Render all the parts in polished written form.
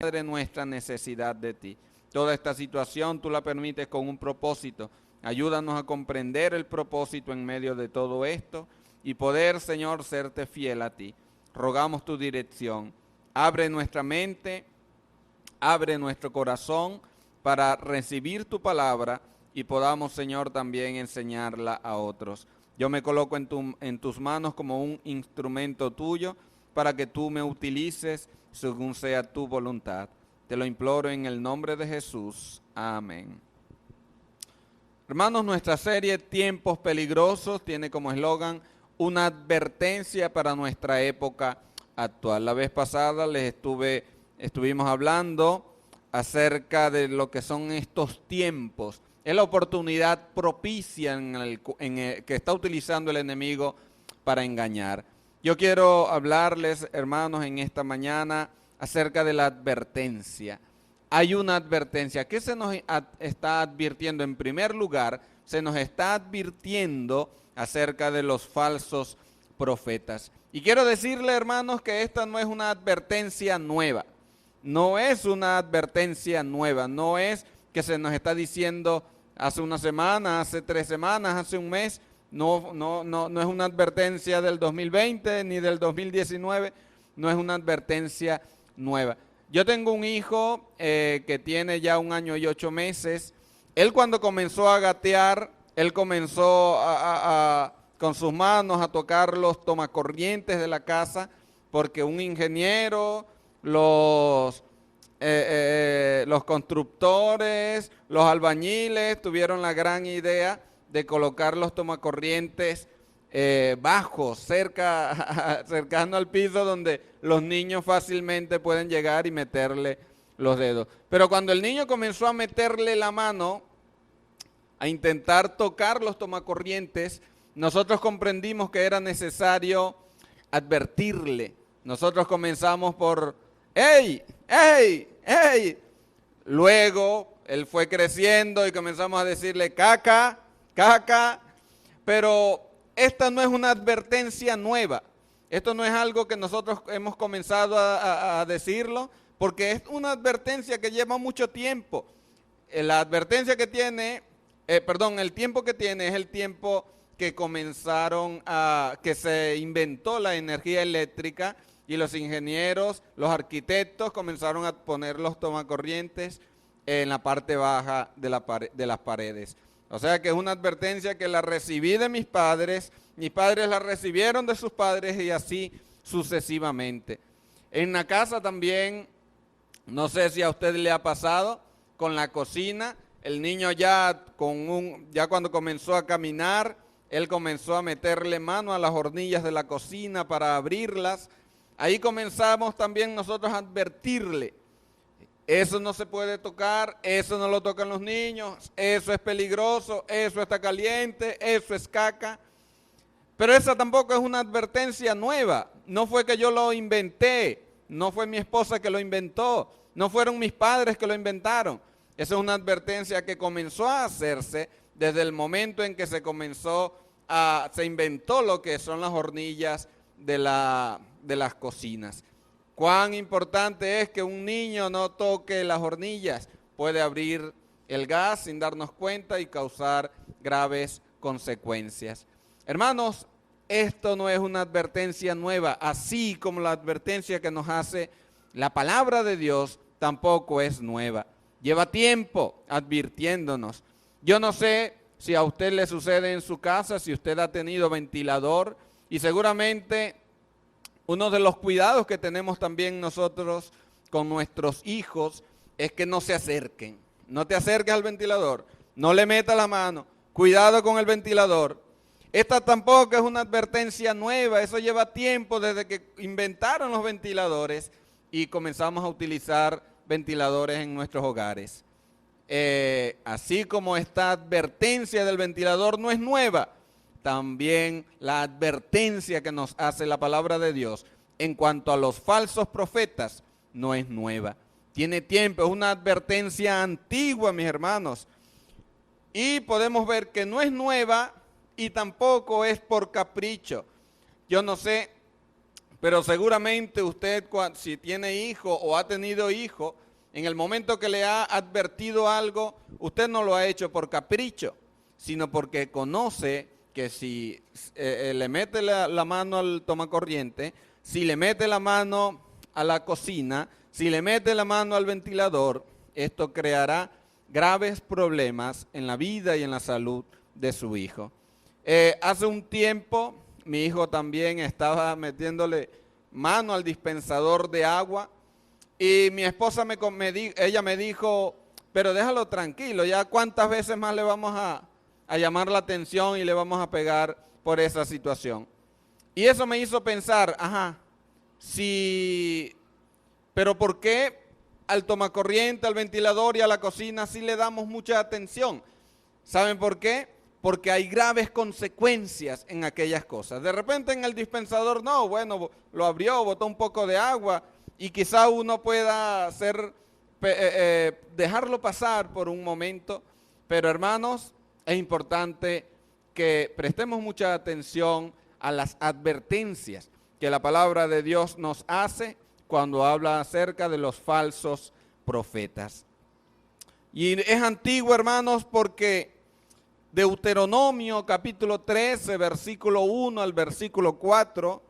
Padre, nuestra necesidad de ti. Toda esta situación tú la permites con un propósito. Ayúdanos a comprender el propósito en medio de todo esto y poder, Señor, serte fiel a ti. Rogamos tu dirección. Abre nuestra mente, abre nuestro corazón para recibir tu palabra y podamos, Señor, también enseñarla a otros. Yo me coloco en tus manos como un instrumento tuyo para que tú me utilices según sea tu voluntad. Te lo imploro en el nombre de Jesús. Amén. Hermanos, nuestra serie Tiempos Peligrosos tiene como eslogan una advertencia para nuestra época actual. La vez pasada estuvimos hablando acerca de lo que son estos tiempos. Es la oportunidad propicia que está utilizando el enemigo para engañar. Yo quiero hablarles, hermanos, en esta mañana acerca de la advertencia. Hay una advertencia. ¿Qué se nos está advirtiendo? En primer lugar, se nos está advirtiendo acerca de los falsos profetas. Y quiero decirle, hermanos, que esta no es una advertencia nueva. No es una advertencia nueva. No es que se nos está diciendo hace una semana, hace 3 semanas, hace un mes. No es una advertencia del 2020 ni del 2019. No es una advertencia nueva. Yo tengo un hijo que tiene ya 1 año y 8 meses. Él cuando comenzó a gatear, él comenzó con sus manos a tocar los tomacorrientes de la casa, porque un ingeniero, los constructores, los albañiles tuvieron la gran idea de colocar los tomacorrientes bajos, cercano al piso, donde los niños fácilmente pueden llegar y meterle los dedos. Pero cuando el niño comenzó a meterle la mano, a intentar tocar los tomacorrientes, nosotros comprendimos que era necesario advertirle. Nosotros comenzamos por, ¡ey! ¡ey! ¡ey! Luego él fue creciendo y comenzamos a decirle, caca, caca, pero esta no es una advertencia nueva. Esto no es algo que nosotros hemos comenzado a decirlo, porque es una advertencia que lleva mucho tiempo. La advertencia que tiene, el tiempo que tiene es el tiempo que que se inventó la energía eléctrica y los ingenieros, los arquitectos comenzaron a poner los tomacorrientes en la parte baja de las paredes. O sea que es una advertencia que la recibí de mis padres la recibieron de sus padres y así sucesivamente. En la casa también, no sé si a usted le ha pasado, con la cocina, el niño ya cuando comenzó a caminar, él comenzó a meterle mano a las hornillas de la cocina para abrirlas. Ahí comenzamos también nosotros a advertirle. Eso no se puede tocar, eso no lo tocan los niños, eso es peligroso, eso está caliente, eso es caca. Pero esa tampoco es una advertencia nueva. No fue que yo lo inventé, no fue mi esposa que lo inventó, no fueron mis padres que lo inventaron. Esa es una advertencia que comenzó a hacerse desde el momento en que se inventó lo que son las hornillas de las cocinas. Cuán importante es que un niño no toque las hornillas. Puede abrir el gas sin darnos cuenta y causar graves consecuencias. Hermanos, esto no es una advertencia nueva, así como la advertencia que nos hace la palabra de Dios tampoco es nueva. Lleva tiempo advirtiéndonos. Yo no sé si a usted le sucede en su casa, si usted ha tenido ventilador, y seguramente uno de los cuidados que tenemos también nosotros con nuestros hijos es que no se acerquen. No te acerques al ventilador, no le metas la mano, cuidado con el ventilador. Esta tampoco es una advertencia nueva, eso lleva tiempo desde que inventaron los ventiladores y comenzamos a utilizar ventiladores en nuestros hogares. Así como esta advertencia del ventilador no es nueva, también la advertencia que nos hace la palabra de Dios en cuanto a los falsos profetas no es nueva. Tiene tiempo, es una advertencia antigua, mis hermanos. Y podemos ver que no es nueva y tampoco es por capricho. Yo no sé Pero seguramente usted, si tiene hijo o ha tenido hijo, en el momento que le ha advertido algo, usted no lo ha hecho por capricho, sino porque conoce que si le mete la mano al tomacorriente, si le mete la mano a la cocina, si le mete la mano al ventilador, esto creará graves problemas en la vida y en la salud de su hijo. Hace un tiempo mi hijo también estaba metiéndole mano al dispensador de agua y mi esposa ella me dijo, pero déjalo tranquilo, ya cuántas veces más le vamos a llamar la atención y le vamos a pegar por esa situación. Y eso me hizo pensar, pero ¿por qué al tomacorriente, al ventilador y a la cocina sí le damos mucha atención? ¿Saben por qué? Porque hay graves consecuencias en aquellas cosas. De repente en el dispensador no, bueno, lo abrió, botó un poco de agua y quizá uno pueda dejarlo pasar por un momento, pero hermanos, es importante que prestemos mucha atención a las advertencias que la palabra de Dios nos hace cuando habla acerca de los falsos profetas. Y es antiguo, hermanos, porque Deuteronomio capítulo 13, versículo 1 al versículo 4,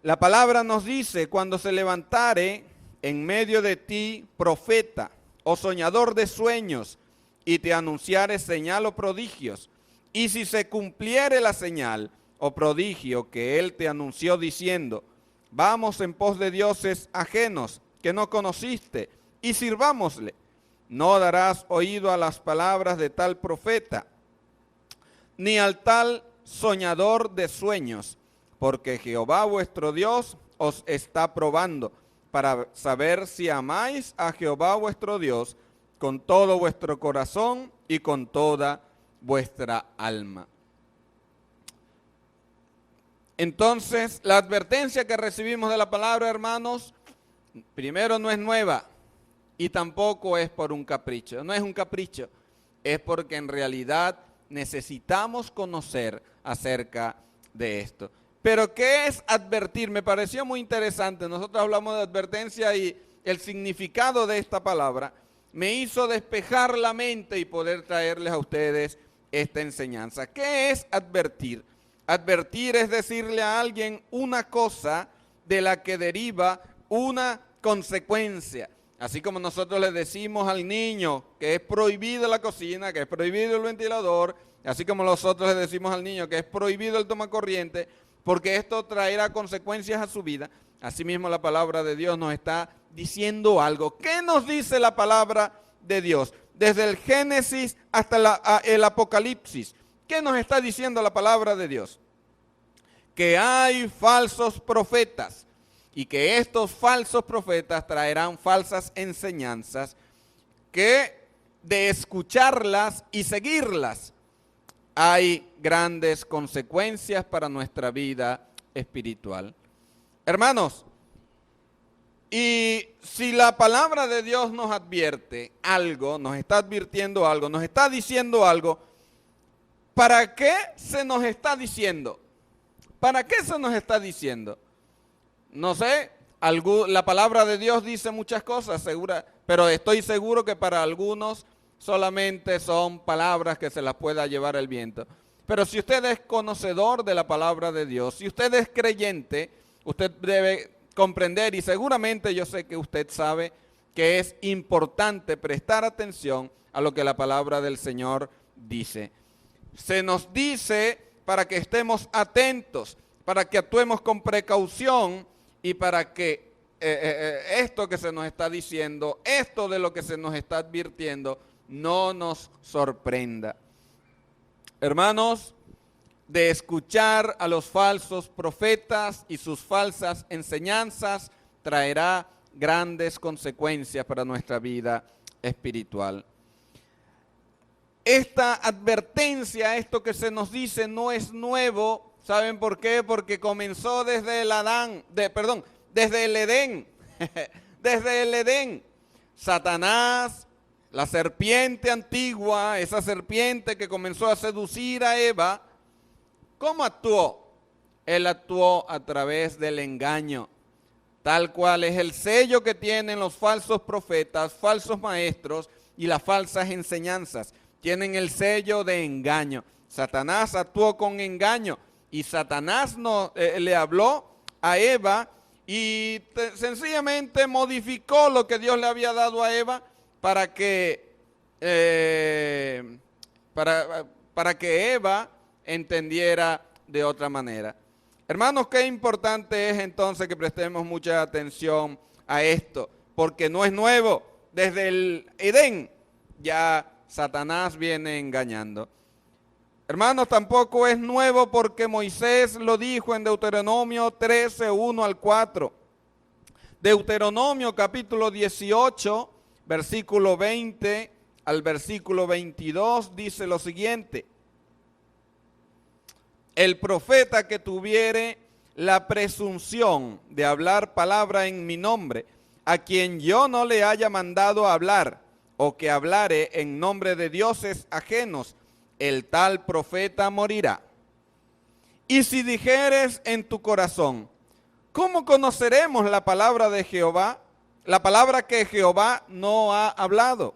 la palabra nos dice, cuando se levantare en medio de ti profeta o soñador de sueños y te anunciare señal o prodigios, y si se cumpliere la señal o prodigio que él te anunció diciendo, vamos en pos de dioses ajenos que no conociste y sirvámosle, no darás oído a las palabras de tal profeta, ni al tal soñador de sueños, porque Jehová vuestro Dios os está probando para saber si amáis a Jehová vuestro Dios con todo vuestro corazón y con toda vuestra alma. Entonces, la advertencia que recibimos de la palabra, hermanos, primero no es nueva y tampoco es por un capricho. No es un capricho, es porque en realidad necesitamos conocer acerca de esto. Pero ¿qué es advertir? Me pareció muy interesante. Nosotros hablamos de advertencia y el significado de esta palabra me hizo despejar la mente y poder traerles a ustedes esta enseñanza. ¿Qué es advertir? Advertir es decirle a alguien una cosa de la que deriva una consecuencia. Así como nosotros le decimos al niño que es prohibido la cocina, que es prohibido el ventilador, así como nosotros le decimos al niño que es prohibido el tomacorriente, porque esto traerá consecuencias a su vida. Asimismo la palabra de Dios nos está diciendo algo. ¿Qué nos dice la palabra de Dios? Desde el Génesis hasta el Apocalipsis. ¿Qué nos está diciendo la palabra de Dios? Que hay falsos profetas y que estos falsos profetas traerán falsas enseñanzas que de escucharlas y seguirlas hay grandes consecuencias para nuestra vida espiritual. Hermanos, y si la palabra de Dios nos advierte algo, nos está advirtiendo algo, nos está diciendo algo, ¿para qué se nos está diciendo? ¿Para qué se nos está diciendo? No sé, la palabra de Dios dice muchas cosas, pero estoy seguro que para algunos solamente son palabras que se las pueda llevar el viento. Pero si usted es conocedor de la palabra de Dios, si usted es creyente, usted debe comprender, y seguramente yo sé que usted sabe que es importante prestar atención a lo que la palabra del Señor dice. Se nos dice para que estemos atentos, para que actuemos con precaución y para que esto que se nos está diciendo, esto de lo que se nos está advirtiendo, no nos sorprenda. Hermanos, de escuchar a los falsos profetas y sus falsas enseñanzas traerá grandes consecuencias para nuestra vida espiritual. Esta advertencia, esto que se nos dice, no es nuevo. ¿Saben por qué? Porque comenzó desde desde el Edén. Desde el Edén. Satanás, la serpiente antigua, esa serpiente que comenzó a seducir a Eva, ¿cómo actuó? Él actuó a través del engaño, tal cual es el sello que tienen los falsos profetas, falsos maestros y las falsas enseñanzas. Tienen el sello de engaño. Satanás actuó con engaño y Satanás le habló a Eva y sencillamente modificó lo que Dios le había dado a Eva para que Eva entendiera de otra manera. Hermanos, qué importante es entonces que prestemos mucha atención a esto, porque no es nuevo. Desde el Edén ya Satanás viene engañando. Hermanos, tampoco es nuevo porque Moisés lo dijo en Deuteronomio 13, 1 al 4. Deuteronomio capítulo 18, versículo 20 al versículo 22 dice lo siguiente: el profeta que tuviere la presunción de hablar palabra en mi nombre, a quien yo no le haya mandado hablar, o que hablare en nombre de dioses ajenos, el tal profeta morirá. Y si dijeres en tu corazón, ¿cómo conoceremos la palabra de Jehová? La palabra que Jehová no ha hablado.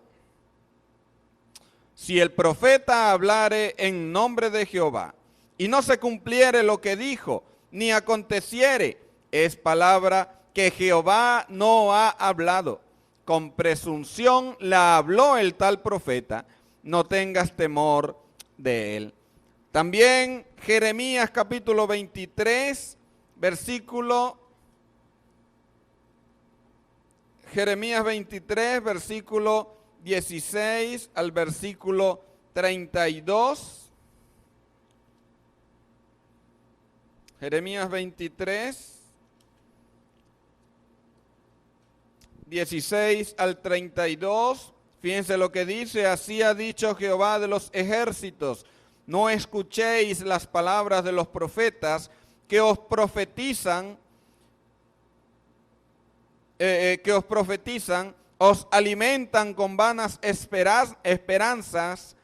Si el profeta hablare en nombre de Jehová, y no se cumpliere lo que dijo, ni aconteciere, es palabra que Jehová no ha hablado. Con presunción la habló el tal profeta, no tengas temor de él. También Jeremías capítulo 23, versículo 16 al versículo 32. Jeremías 23, 16 al 32. Fíjense lo que dice: así ha dicho Jehová de los ejércitos, no escuchéis las palabras de los profetas que os profetizan, os alimentan con vanas esperanzas,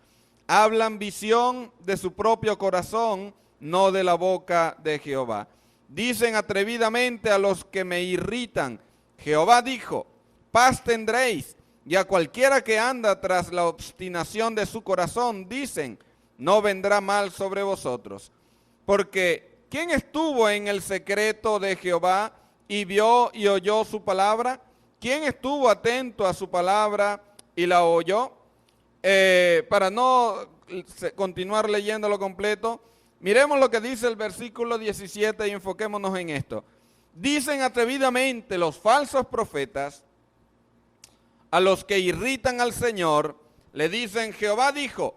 hablan visión de su propio corazón, no de la boca de Jehová. Dicen atrevidamente a los que me irritan, Jehová dijo, paz tendréis, y a cualquiera que anda tras la obstinación de su corazón, dicen, no vendrá mal sobre vosotros. Porque ¿quién estuvo en el secreto de Jehová y vio y oyó su palabra? ¿Quién estuvo atento a su palabra y la oyó? Para no continuar leyéndolo completo, miremos lo que dice el versículo 17 y enfoquémonos en esto. Dicen atrevidamente los falsos profetas a los que irritan al Señor, le dicen, Jehová dijo,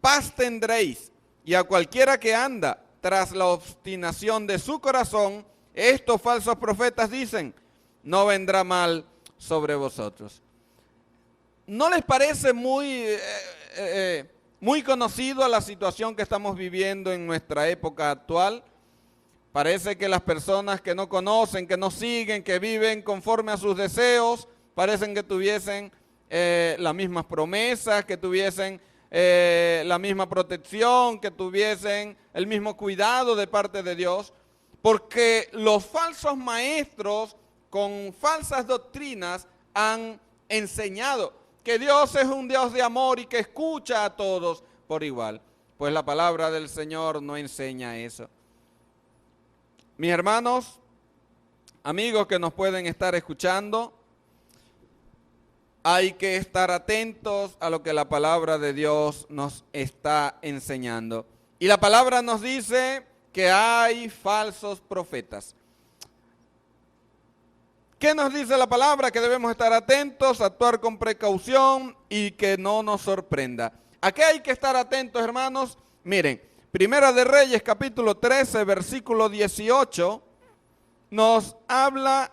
paz tendréis, y a cualquiera que anda tras la obstinación de su corazón, estos falsos profetas dicen, no vendrá mal sobre vosotros. ¿No les parece muy conocido a la situación que estamos viviendo en nuestra época actual? Parece que las personas que no conocen, que no siguen, que viven conforme a sus deseos, parecen que tuviesen las mismas promesas, que tuviesen la misma protección, que tuviesen el mismo cuidado de parte de Dios, porque los falsos maestros con falsas doctrinas han enseñado que Dios es un Dios de amor y que escucha a todos por igual. Pues la palabra del Señor no enseña eso. Mis hermanos, amigos que nos pueden estar escuchando, hay que estar atentos a lo que la palabra de Dios nos está enseñando. Y la palabra nos dice que hay falsos profetas. ¿Qué nos dice la palabra? Que debemos estar atentos, actuar con precaución y que no nos sorprenda. ¿A qué hay que estar atentos, hermanos? Miren, Primera de Reyes, capítulo 13, versículo 18, nos habla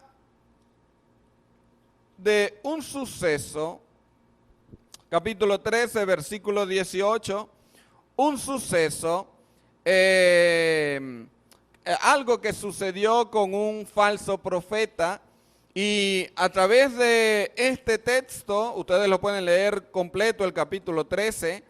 de un suceso, capítulo 13, versículo 18, un suceso, algo que sucedió con un falso profeta, y a través de este texto, ustedes lo pueden leer completo, el capítulo 13,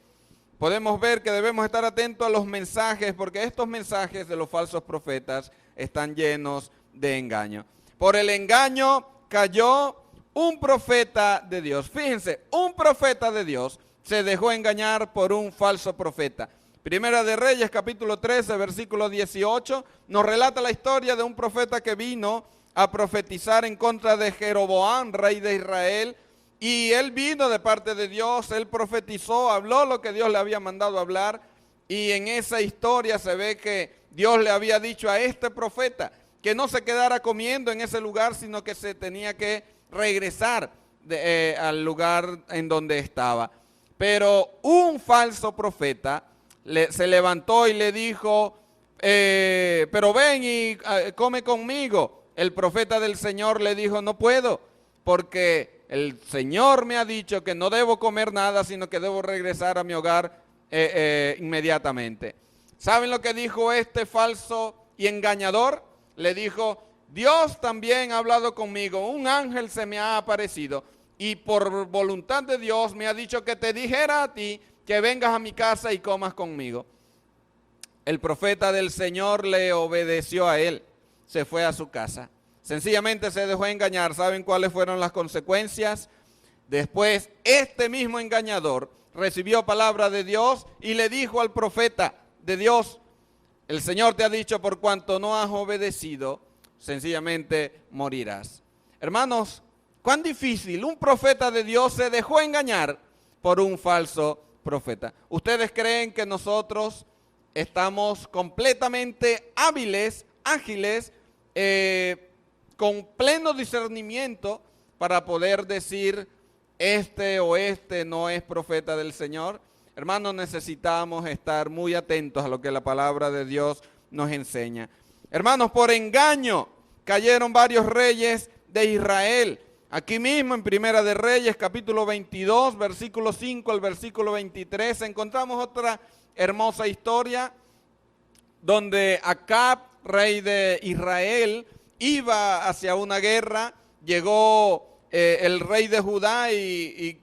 podemos ver que debemos estar atentos a los mensajes, porque estos mensajes de los falsos profetas están llenos de engaño. Por el engaño cayó un profeta de Dios. Fíjense, un profeta de Dios se dejó engañar por un falso profeta. Primera de Reyes, capítulo 13, versículo 18, nos relata la historia de un profeta que vino a profetizar en contra de Jeroboam, rey de Israel, y él vino de parte de Dios, él profetizó, habló lo que Dios le había mandado hablar, y en esa historia se ve que Dios le había dicho a este profeta que no se quedara comiendo en ese lugar, sino que se tenía que regresar al lugar en donde estaba. Pero un falso profeta se levantó y le dijo, pero ven y come conmigo. El profeta del Señor le dijo, no puedo, porque el Señor me ha dicho que no debo comer nada, sino que debo regresar a mi hogar inmediatamente. ¿Saben lo que dijo este falso y engañador? Le dijo, Dios también ha hablado conmigo, un ángel se me ha aparecido y por voluntad de Dios me ha dicho que te dijera a ti que vengas a mi casa y comas conmigo. El profeta del Señor le obedeció a él, se fue a su casa. Sencillamente se dejó engañar. ¿Saben cuáles fueron las consecuencias? Después, este mismo engañador recibió palabra de Dios y le dijo al profeta de Dios, el Señor te ha dicho, por cuanto no has obedecido, sencillamente morirás. Hermanos, cuán difícil, un profeta de Dios se dejó engañar por un falso profeta. ¿Ustedes creen que nosotros estamos completamente hábiles, ágiles, con pleno discernimiento para poder decir este o este no es profeta del Señor? Hermanos, necesitamos estar muy atentos a lo que la palabra de Dios nos enseña. Hermanos, por engaño cayeron varios reyes de Israel. Aquí mismo en Primera de Reyes, capítulo 22, versículo 5 al versículo 23, encontramos otra hermosa historia donde Acab, rey de Israel, iba hacia una guerra. Llegó el rey de Judá y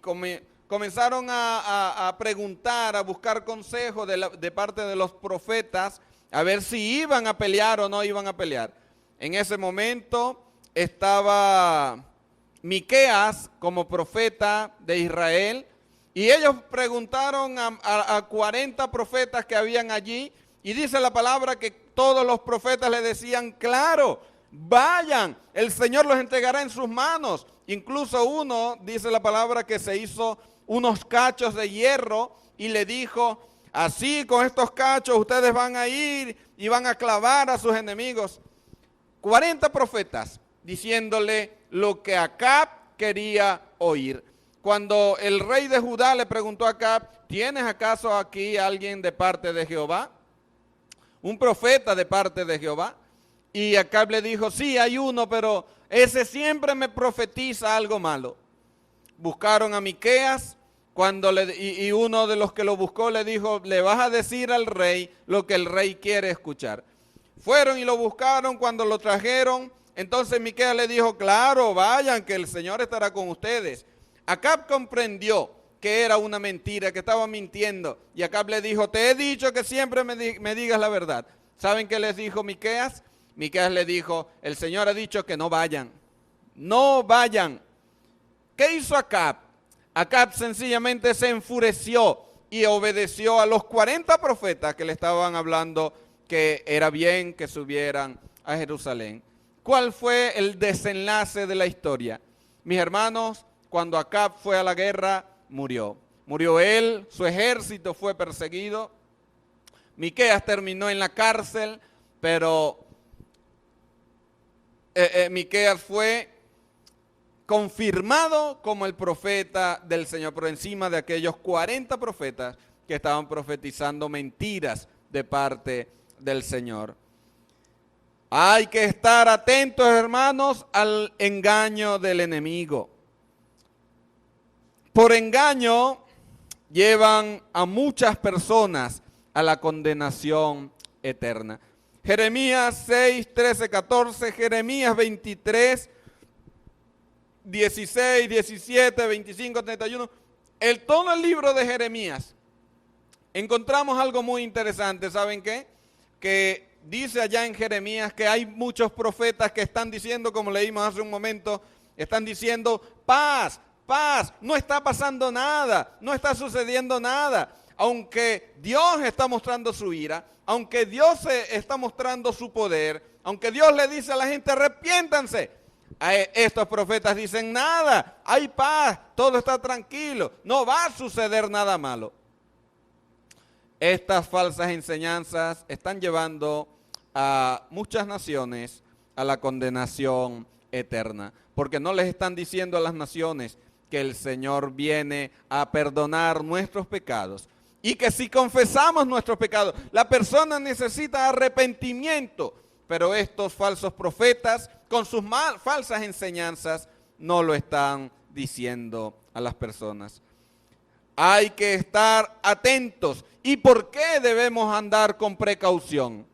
comenzaron a preguntar, a buscar consejo de parte de los profetas, a ver si iban a pelear o no iban a pelear. En ese momento estaba Miqueas como profeta de Israel, y ellos preguntaron a 40 profetas que habían allí, y dice la palabra que todos los profetas le decían, claro, vayan, el Señor los entregará en sus manos. Incluso uno, dice la palabra, que se hizo unos cachos de hierro y le dijo, así con estos cachos ustedes van a ir y van a clavar a sus enemigos. 40 profetas diciéndole lo que Acab quería oír. Cuando el rey de Judá le preguntó a Acab, ¿tienes acaso aquí alguien de parte de Jehová? Un profeta de parte de Jehová. Y Acab le dijo, sí, hay uno, pero ese siempre me profetiza algo malo. Buscaron a Miqueas, y uno de los que lo buscó le dijo, le vas a decir al rey lo que el rey quiere escuchar. Fueron y lo buscaron, cuando lo trajeron, entonces Miqueas le dijo, claro, vayan, que el Señor estará con ustedes. Acab comprendió que era una mentira, que estaba mintiendo, y Acab le dijo, te he dicho que siempre me digas la verdad. ¿Saben qué les dijo Miqueas? Miqueas le dijo, el Señor ha dicho que no vayan, no vayan. ¿Qué hizo Acab? Acab sencillamente se enfureció y obedeció a los 40 profetas que le estaban hablando que era bien que subieran a Jerusalén. ¿Cuál fue el desenlace de la historia? Mis hermanos, cuando Acab fue a la guerra, murió. Murió él, su ejército fue perseguido. Miqueas terminó en la cárcel, pero Miqueas fue confirmado como el profeta del Señor, por encima de aquellos 40 profetas que estaban profetizando mentiras de parte del Señor. Hay que estar atentos, hermanos, al engaño del enemigo. Por engaño llevan a muchas personas a la condenación eterna. Jeremías 6, 13, 14, Jeremías 23, 16, 17, 25, 31. Todo el libro de Jeremías encontramos algo muy interesante. ¿Saben qué? Que dice allá en Jeremías que hay muchos profetas que están diciendo, como leímos hace un momento, están diciendo paz, paz, no está pasando nada, no está sucediendo nada. Aunque Dios está mostrando su ira, aunque Dios está mostrando su poder, aunque Dios le dice a la gente arrepiéntanse, estos profetas dicen nada, hay paz, todo está tranquilo, no va a suceder nada malo. Estas falsas enseñanzas están llevando a muchas naciones a la condenación eterna, porque no les están diciendo a las naciones que el Señor viene a perdonar nuestros pecados y que si confesamos nuestros pecados, la persona necesita arrepentimiento, pero estos falsos profetas con sus falsas enseñanzas no lo están diciendo a las personas. Hay que estar atentos. ¿Y por qué debemos andar con precaución?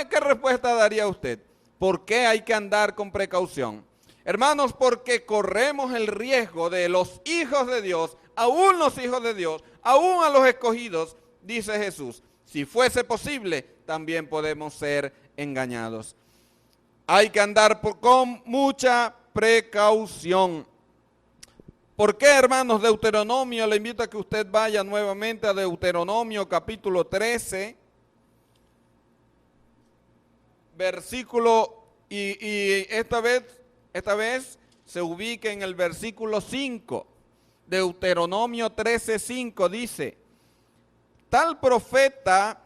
¿Qué respuesta daría usted? ¿Por qué hay que andar con precaución? Hermanos, porque corremos el riesgo de los hijos de Dios, aún los hijos de Dios, aún a los escogidos, dice Jesús. Si fuese posible, también podemos ser engañados. Hay que andar con mucha precaución. ¿Por qué, hermanos? Deuteronomio, le invito a que usted vaya nuevamente a Deuteronomio capítulo 13, versículo, y esta vez se ubica en el versículo 5. Deuteronomio 13:5 dice: tal profeta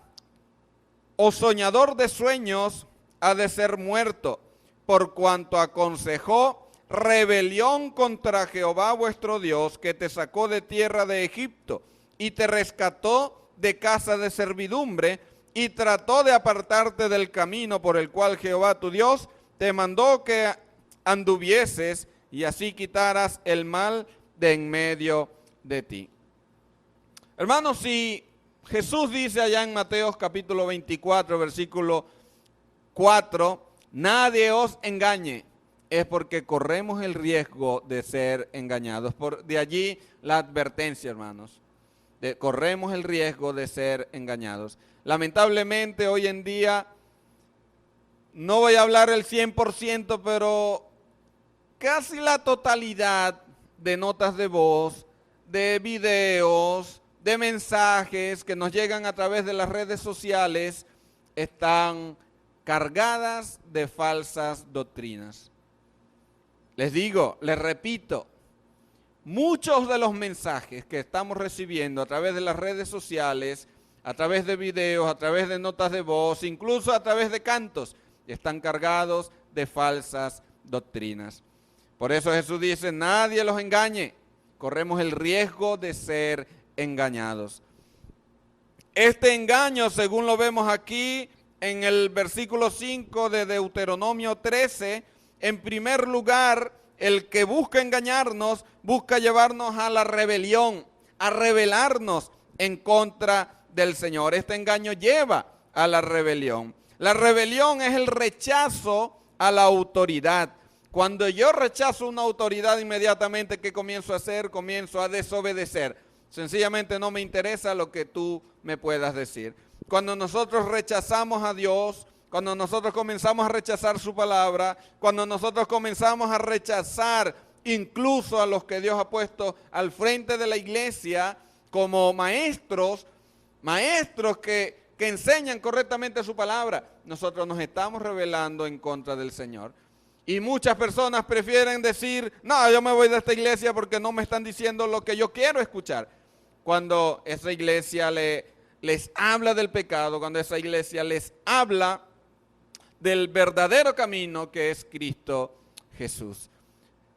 o soñador de sueños ha de ser muerto, por cuanto aconsejó rebelión contra Jehová vuestro Dios, que te sacó de tierra de Egipto y te rescató de casa de servidumbre, y trató de apartarte del camino por el cual Jehová tu Dios te mandó que anduvieses, y así quitaras el mal de en medio de ti. Hermanos, si Jesús dice allá en Mateo capítulo 24, versículo 4, nadie os engañe, es porque corremos el riesgo de ser engañados. De allí la advertencia, hermanos. Corremos el riesgo de ser engañados. Lamentablemente hoy en día, no voy a hablar el 100%, pero casi la totalidad de notas de voz, de videos, de mensajes que nos llegan a través de las redes sociales están cargadas de falsas doctrinas. Les digo, les repito, muchos de los mensajes que estamos recibiendo a través de las redes sociales, a través de videos, a través de notas de voz, incluso a través de cantos, están cargados de falsas doctrinas. Por eso Jesús dice, nadie los engañe, corremos el riesgo de ser engañados. Este engaño, según lo vemos aquí en el versículo 5 de Deuteronomio 13, en primer lugar, el que busca engañarnos, busca llevarnos a la rebelión, a rebelarnos en contra del Señor. Este engaño lleva a la rebelión. La rebelión es el rechazo a la autoridad. Cuando yo rechazo una autoridad, inmediatamente, ¿qué comienzo a hacer? Comienzo a desobedecer. Sencillamente no me interesa lo que tú me puedas decir. Cuando nosotros rechazamos a Dios, cuando nosotros comenzamos a rechazar su palabra, cuando nosotros comenzamos a rechazar incluso a los que Dios ha puesto al frente de la iglesia como maestros que enseñan correctamente su palabra, nosotros nos estamos rebelando en contra del Señor. Y muchas personas prefieren decir, no, yo me voy de esta iglesia porque no me están diciendo lo que yo quiero escuchar. Cuando esa iglesia les habla del pecado, cuando esa iglesia les habla del verdadero camino que es Cristo Jesús.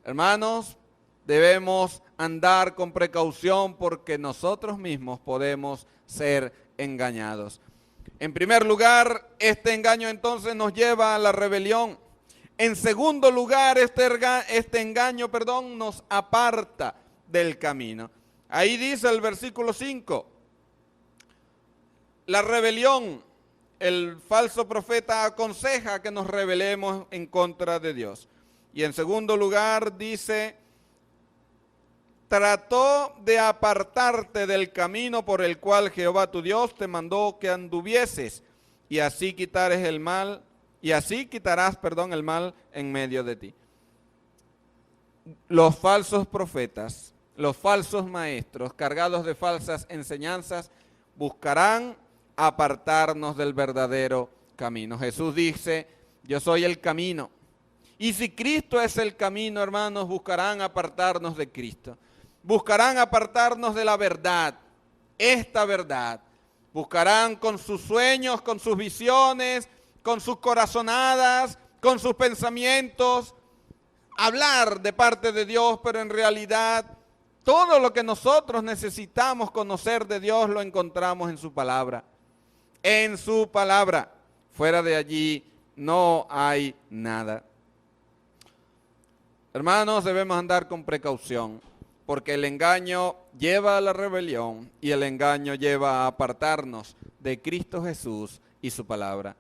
Hermanos, debemos andar con precaución porque nosotros mismos podemos ser engañados. En primer lugar, este engaño entonces nos lleva a la rebelión. En segundo lugar, este engaño, nos aparta del camino. Ahí dice el versículo 5, la rebelión, el falso profeta aconseja que nos rebelemos en contra de Dios. Y en segundo lugar dice, trató de apartarte del camino por el cual Jehová tu Dios te mandó que anduvieses, y así quitarás el mal, el mal en medio de ti. Los falsos profetas, los falsos maestros, cargados de falsas enseñanzas, buscarán apartarnos del verdadero camino. Jesús dice, yo soy el camino. Y si Cristo es el camino, hermanos, buscarán apartarnos de Cristo. Buscarán apartarnos de la verdad, esta verdad. Buscarán con sus sueños, con sus visiones, con sus corazonadas, con sus pensamientos, hablar de parte de Dios, pero en realidad todo lo que nosotros necesitamos conocer de Dios lo encontramos en su palabra. En su palabra. Fuera de allí no hay nada. Hermanos, debemos andar con precaución, porque el engaño lleva a la rebelión y el engaño lleva a apartarnos de Cristo Jesús y su palabra.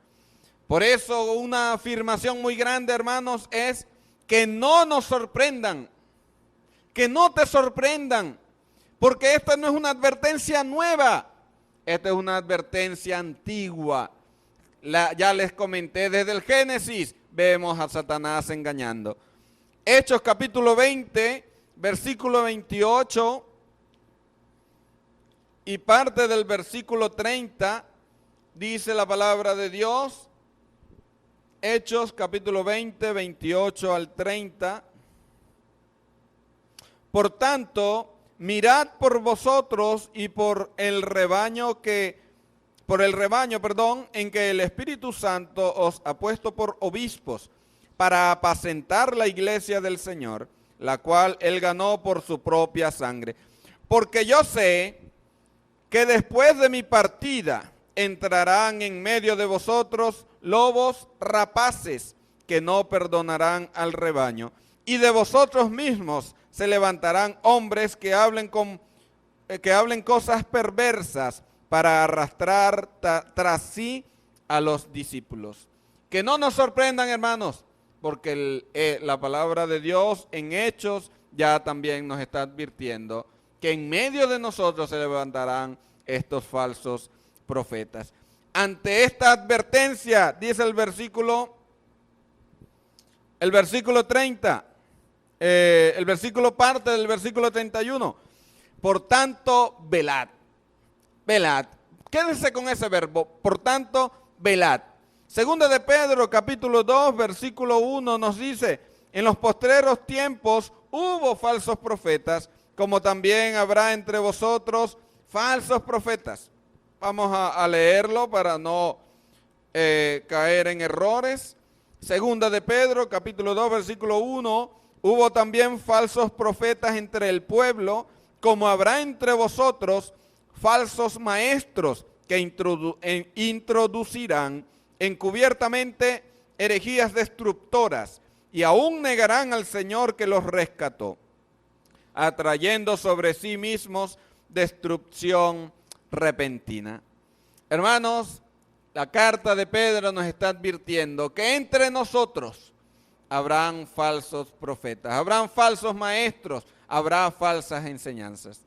Por eso una afirmación muy grande, hermanos, es que no nos sorprendan, que no te sorprendan, porque esta no es una advertencia nueva, esta es una advertencia antigua. Ya les comenté desde el Génesis, vemos a Satanás engañando. Hechos capítulo 20, versículo 28 y parte del versículo 30, dice la palabra de Dios. Hechos capítulo 20, 28 al 30. Por tanto, mirad por vosotros y por el rebaño en que el Espíritu Santo os ha puesto por obispos, para apacentar la iglesia del Señor, la cual él ganó por su propia sangre. Porque yo sé que después de mi partida entrarán en medio de vosotros lobos rapaces que no perdonarán al rebaño, y de vosotros mismos se levantarán hombres que hablen cosas perversas para arrastrar tras sí a los discípulos. Que no nos sorprendan, hermanos, porque la palabra de Dios en Hechos ya también nos está advirtiendo que en medio de nosotros se levantarán estos falsos profetas. Ante esta advertencia, dice el versículo 30, el versículo parte del versículo 31. Por tanto, velad. Velad. Quédense con ese verbo. Por tanto, velad. Segunda de Pedro, capítulo 2, versículo 1 nos dice, en los postreros tiempos hubo falsos profetas, como también habrá entre vosotros falsos profetas. Vamos a leerlo para no caer en errores. Segunda de Pedro, capítulo 2, versículo 1, hubo también falsos profetas entre el pueblo, como habrá entre vosotros falsos maestros que introducirán encubiertamente herejías destructoras, y aún negarán al Señor que los rescató, atrayendo sobre sí mismos destrucción repentina. Hermanos, la carta de Pedro nos está advirtiendo que entre nosotros habrán falsos profetas, habrán falsos maestros, habrá falsas enseñanzas.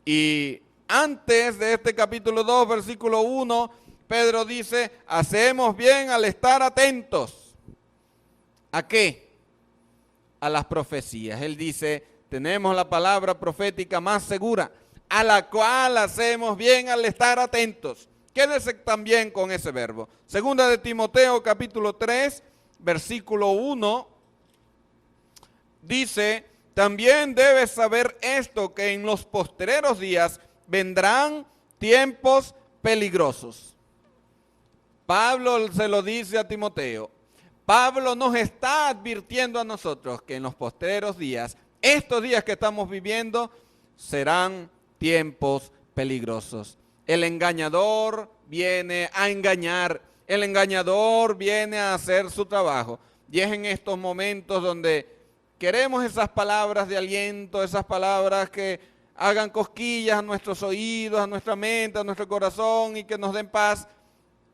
Y antes de este capítulo 2, versículo 1, Pedro dice, hacemos bien al estar atentos. ¿A qué? A las profecías. Él dice, tenemos la palabra profética más segura, a la cual hacemos bien al estar atentos. Quédese también con ese verbo. Segunda de Timoteo, capítulo 3, versículo 1, dice, también debes saber esto, que en los postreros días vendrán tiempos peligrosos. Pablo se lo dice a Timoteo. Pablo nos está advirtiendo a nosotros que en los postreros días, estos días que estamos viviendo, serán tiempos peligrosos. El engañador viene a engañar, el engañador viene a hacer su trabajo. Y es en estos momentos donde queremos esas palabras de aliento, esas palabras que hagan cosquillas a nuestros oídos, a nuestra mente, a nuestro corazón y que nos den paz.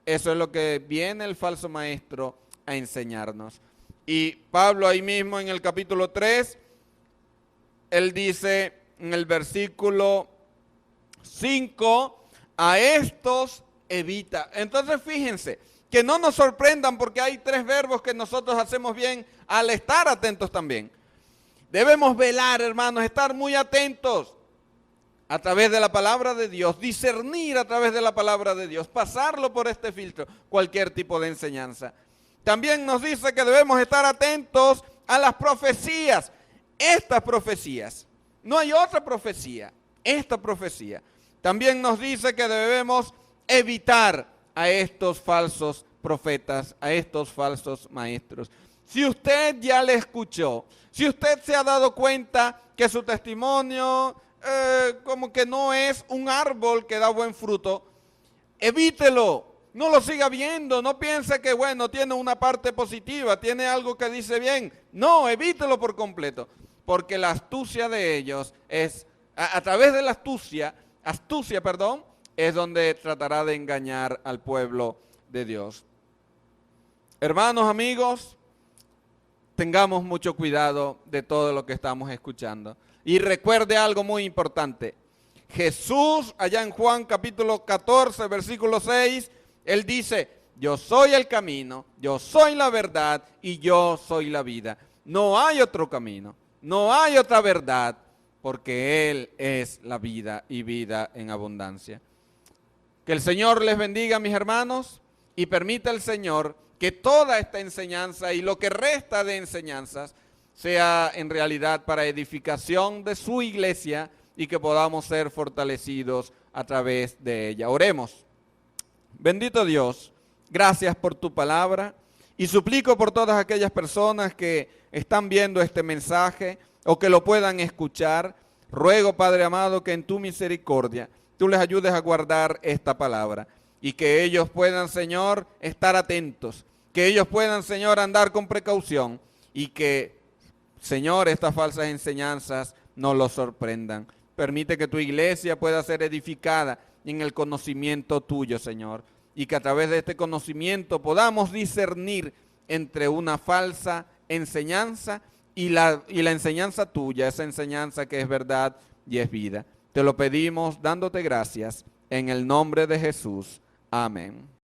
Eso es lo que viene el falso maestro a enseñarnos. Y Pablo ahí mismo en el capítulo 3, él dice, en el versículo 5, a estos evita. Entonces fíjense, que no nos sorprendan porque hay 3 verbos que nosotros hacemos bien al estar atentos también. Debemos velar, hermanos, estar muy atentos a través de la palabra de Dios, discernir a través de la palabra de Dios, pasarlo por este filtro, cualquier tipo de enseñanza. También nos dice que debemos estar atentos a las profecías. Estas profecías, no hay otra profecía, esta profecía. También nos dice que debemos evitar a estos falsos profetas, a estos falsos maestros. Si usted ya le escuchó, si usted se ha dado cuenta que su testimonio como que no es un árbol que da buen fruto, evítelo, no lo siga viendo, no piense que bueno, tiene una parte positiva, tiene algo que dice bien, no, evítelo por completo, porque la astucia de ellos es, a través de la astucia, es donde tratará de engañar al pueblo de Dios. Hermanos, amigos, tengamos mucho cuidado de todo lo que estamos escuchando. Y recuerde algo muy importante. Jesús, allá en Juan capítulo 14, versículo 6, Él dice, yo soy el camino, yo soy la verdad y yo soy la vida. No hay otro camino, no hay otra verdad, porque Él es la vida y vida en abundancia. Que el Señor les bendiga, mis hermanos, y permita el Señor que toda esta enseñanza y lo que resta de enseñanzas sea en realidad para edificación de su iglesia y que podamos ser fortalecidos a través de ella. Oremos. Bendito Dios, gracias por tu palabra y suplico por todas aquellas personas que están viendo este mensaje o que lo puedan escuchar. Ruego, Padre amado, que en tu misericordia tú les ayudes a guardar esta palabra y que ellos puedan, Señor, estar atentos, que ellos puedan, Señor, andar con precaución y que, Señor, estas falsas enseñanzas no los sorprendan. Permite que tu iglesia pueda ser edificada en el conocimiento tuyo, Señor, y que a través de este conocimiento podamos discernir entre una falsa enseñanza y la enseñanza tuya, esa enseñanza que es verdad y es vida. Te lo pedimos dándote gracias en el nombre de Jesús. Amén.